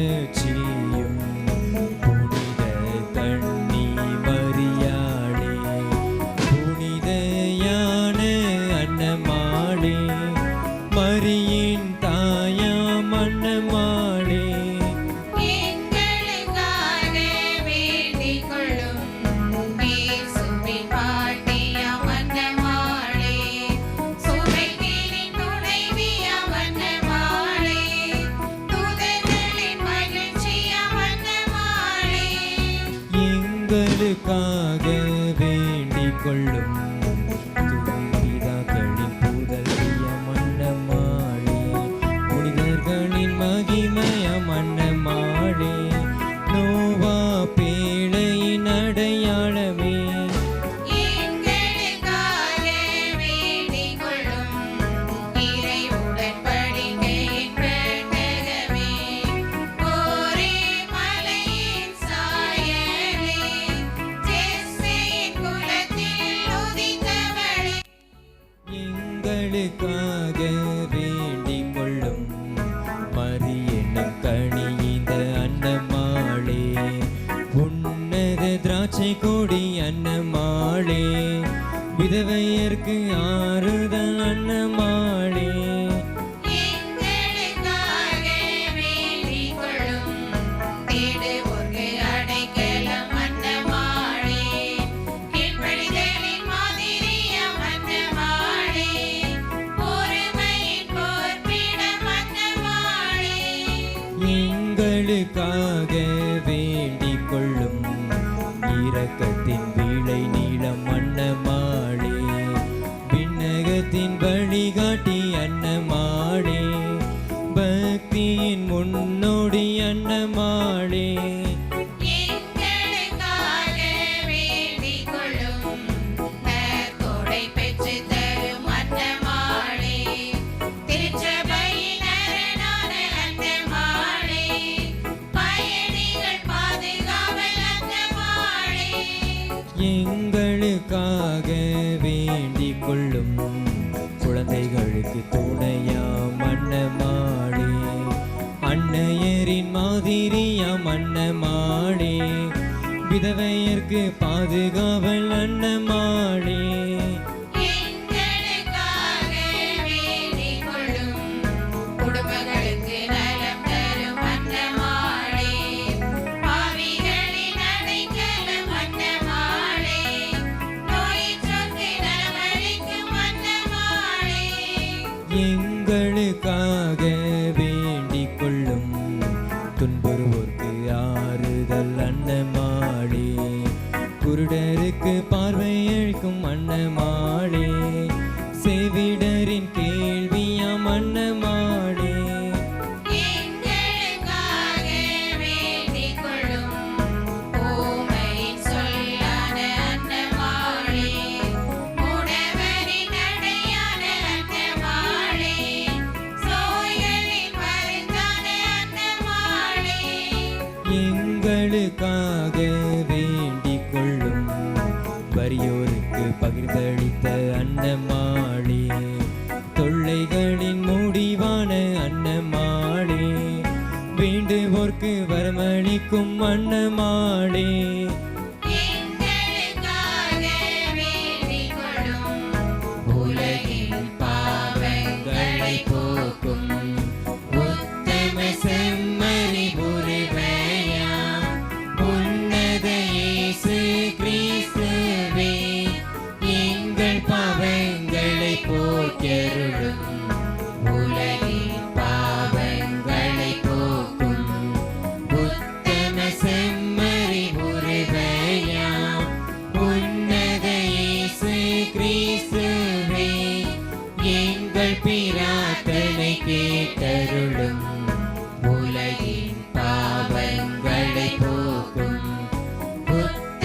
ரட்சியும் புனித கன்னி மரியாளே, புனிதையான அன்னமாளே, மரியின் தாயாம் அன்னமாளே, எங்களுக்காக வேண்டிக் கொள்ளும். பிதாக்களின் புதல்வியம் அன்னமாளே, புனிதர்களின் மகிமையம் அன்னமாளே, நோவா பேழையின் அடையாளமே, எங்களுக்காக வேண்டிக் கொள்ளும். மரியனும் கனிந்த அன்னமாளே, உன்னத திராட்சை கொடி அன்னமாளே, விதவையர்க்கு ஆறுதல் அன்னமாளே, எங்களுக்காக வேண்டிக் கொள்ளும். இரக்கத்தின் விளை நீளம் அன்னமாளே, விண்ணகத்தின் வழிகாட்டி அன்னமாளே, பக்தியின் முன்னோடி அன்னமாளே, எங்களுக்காக வேண்டிக் கொள்ளும். குழந்தைகளுக்கு துணையாம் அன்னமாளே, அன்னையரின் மாதிரியாம் அன்னமாளே, விதவையர்க்கு பாதுகாவல் அன்னமாளே, எங்களுக்காக வேண்டிக் கொள்ளும். துன்புறுவோர்க்கு ஆறுதல் அன்னமாளே, குருடருக்கு பார்வையளிக்கும் அன்னமாளே, செவிடரின் கேள்வியாம் அன்னமாளே, எங்களுக்காக வேண்டிக் கொள்ளும். வறியோருக்கு பகிர்ந்தளித்த அன்னமாளே, தொல்லைகளின் முடிவான அன்னமாளே, வேண்டுவோர்க்கு வரமளிக்கும் அன்னமாளே, உலகின் பாவங்களை போக்கும் உத்தம செம்மறி உருவையா, உன்னத இயேசு கிறிஸ்துவே, எங்கள் பாவங்களை போக்கருளும். உலகின் பாவங்களை போக்கும் உத்தம செம்மறி உருவையா, உன்னத இயேசு கிறிஸ்துவே, எங்கள் பிரார்த்தனை கேட்டருளும். உலகின்